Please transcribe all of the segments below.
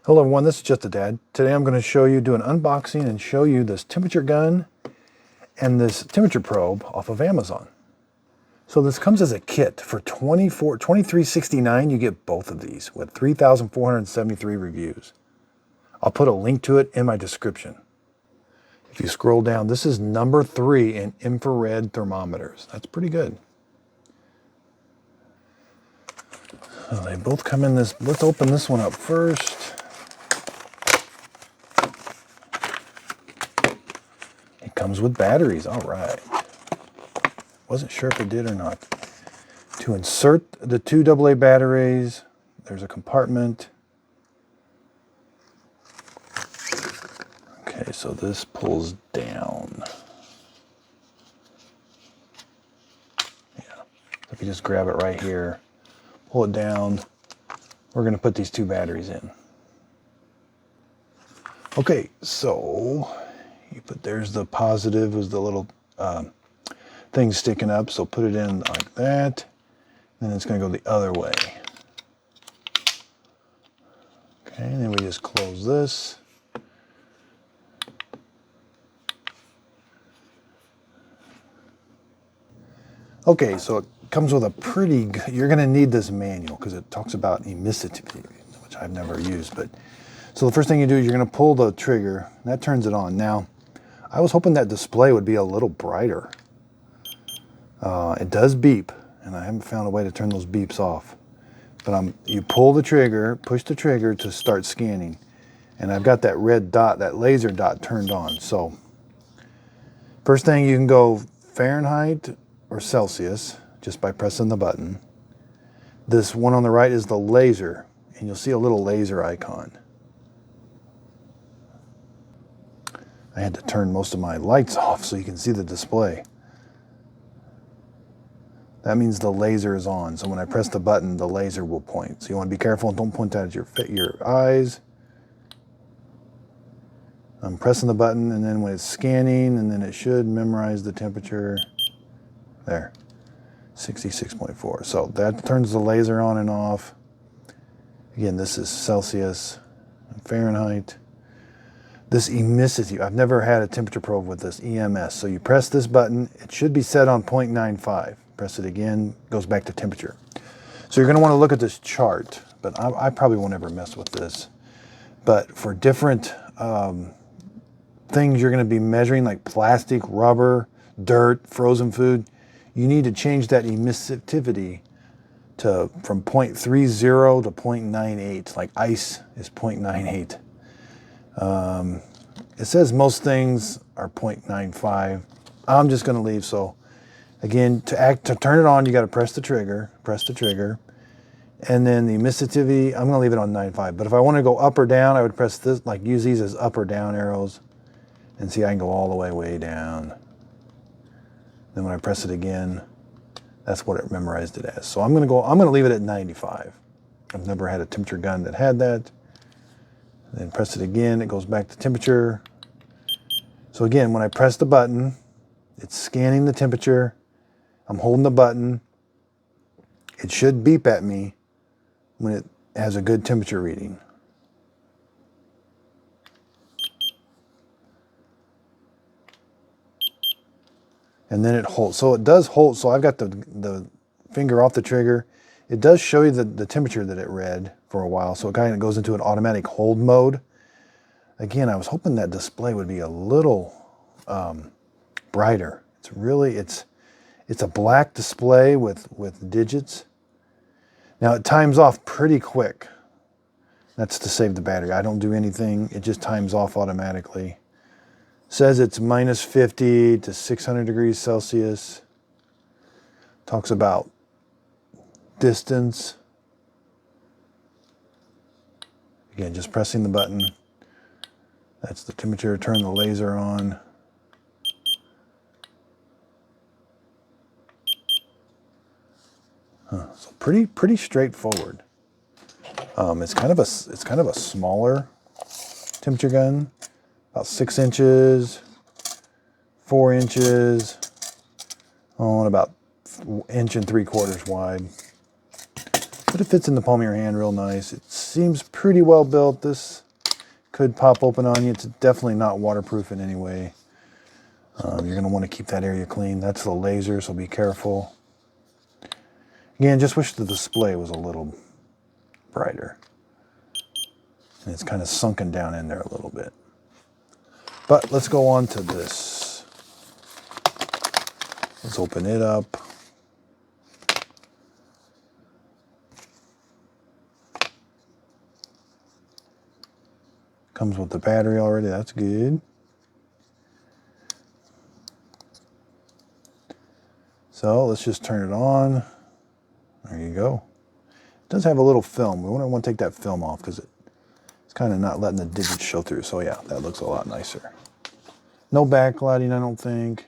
Hello everyone, this is Just a Dad. Today I'm going to do an unboxing and show you this temperature gun and this temperature probe off of Amazon. So this comes as a kit for $23.69. You get both of these with 3,473 reviews. I'll put a link to it in my description. If you scroll down, this is number 3 in infrared thermometers. That's pretty good. So they both come in this. Let's open this one up first. Comes with batteries. All right. Wasn't sure if it did or not. To insert the 2 AA batteries, there's a compartment. Okay, so this pulls down. Yeah. If you just grab it right here, pull it down, we're going to put these 2 batteries in. Okay, so there's the positive, is the little thing sticking up, so put it in like that, then it's going to go the other way. Okay, and then we just close this. Okay, so it comes with a pretty good, you're going to need this manual because it talks about emissivity, which I've never used. But so the first thing you do is you're going to pull the trigger, and that turns it on. Now, I was hoping that display would be a little brighter. It does beep, and I haven't found a way to turn those beeps off. But you pull the trigger, push the trigger to start scanning, and I've got that red dot, that laser dot turned on. So first thing, you can go Fahrenheit or Celsius just by pressing the button. This one on the right is the laser, and you'll see a little laser icon. I had to turn most of my lights off so you can see the display. That means the laser is on. So when I press the button, the laser will point. So you want to be careful and don't point that at your eyes. I'm pressing the button, and then when it's scanning, and then it should memorize the temperature. There, 66.4. So that turns the laser on and off. Again, this is Celsius and Fahrenheit. This emissivity, I've never had a temperature probe with this EMS. So you press this button, it should be set on 0.95. Press it again, goes back to temperature. So you're going to want to look at this chart, but I probably won't ever mess with this. But for different things you're going to be measuring, like plastic, rubber, dirt, frozen food, you need to change that emissivity from 0.30 to 0.98. Like ice is 0.98. It says most things are 0.95. I'm just going to leave. So again, to turn it on, you got to press the trigger, and then the emissivity, I'm going to leave it on 9.5. But if I want to go up or down, I would press this, like use these as up or down arrows, and see I can go all the way down. Then when I press it again, that's what it memorized it as. So I'm going to leave it at 95. I've never had a temperature gun that had that. Then press it again, it goes back to temperature. So again, when I press the button, it's scanning the temperature. I'm holding the button. It should beep at me when it has a good temperature reading. And then it holds. So it does hold. So I've got the finger off the trigger. It does show you the temperature that it read for a while, so it kind of goes into an automatic hold mode. Again, I was hoping that display would be a little brighter. It's a black display with digits. Now it times off pretty quick. That's to save the battery. I don't do anything. It just times off automatically. Says it's minus 50 to 600 degrees Celsius. Talks about distance. Again, just pressing the button. That's the temperature. Turn the laser on. So pretty straightforward. It's kind of a smaller temperature gun, about 6 inches, 4 inches, and about 1 3/4 inches wide. But it fits in the palm of your hand real nice. It seems pretty well built. This could pop open on you. It's definitely not waterproof in any way. You're going to want to keep that area clean. That's the laser, so be careful. Again, just wish the display was a little brighter. And it's kind of sunken down in there a little bit. But let's go on to this. Let's open it up. Comes with the battery already, that's good. So let's just turn it on. There you go. It does have a little film. We want to take that film off because it's kind of not letting the digits show through. So yeah, that looks a lot nicer. No backlighting, I don't think.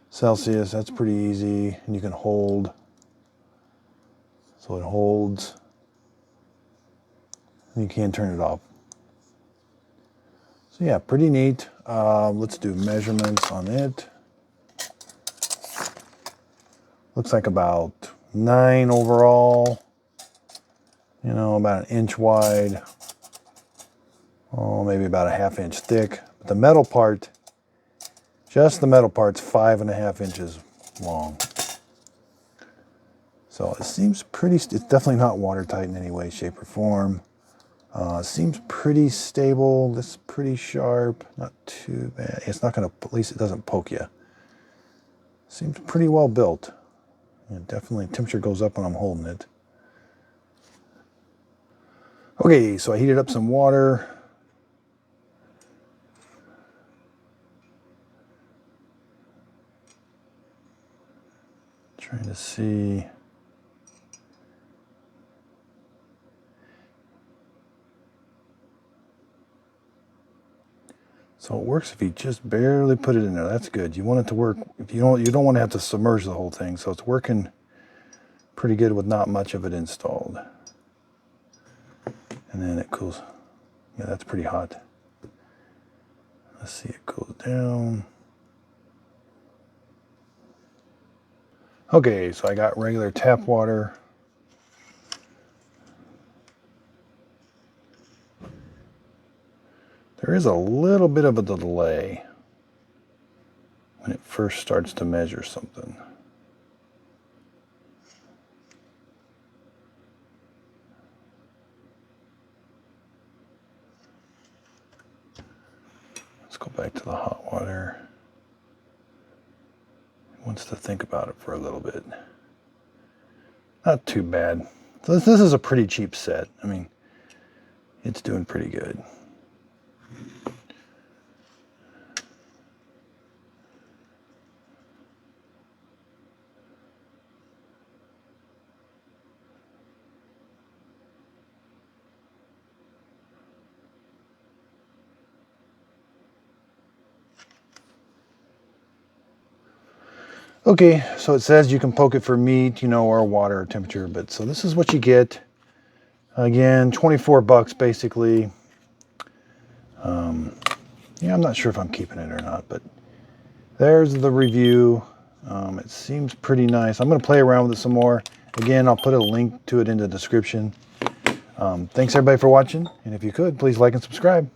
Celsius, that's pretty easy. And you can hold. So it holds. And you can turn it off. So yeah, pretty neat. Let's do measurements on it. Looks like about 9 overall. You know, about 1 inch wide. Oh, maybe about a 1/2 inch thick. But the metal part, just the metal part's 5.5 inches long. So it seems pretty, it's definitely not watertight in any way, shape, or form. Seems pretty stable. This is pretty sharp, not too bad. It's not going to, at least it doesn't poke you. Seems pretty well built. Yeah, definitely temperature goes up when I'm holding it. Okay, so I heated up some water. Trying to see. So it works if you just barely put it in there. That's good. You want it to work. If you don't want to have to submerge the whole thing. So it's working pretty good with not much of it installed. And then it cools. Yeah, that's pretty hot. Let's see, it cools down. Okay, so I got regular tap water. There is a little bit of a delay when it first starts to measure something. Let's go back to the hot water. It wants to think about it for a little bit. Not too bad. So this is a pretty cheap set. I mean, it's doing pretty good. Okay, so it says you can poke it for meat, you know, or water temperature, but so this is what you get. Again, 24 bucks basically. Yeah, I'm not sure if I'm keeping it or not, but there's the review. It seems pretty nice. I'm going to play around with it some more. Again, I'll put a link to it in the description. Thanks everybody for watching, and if you could, please like and subscribe.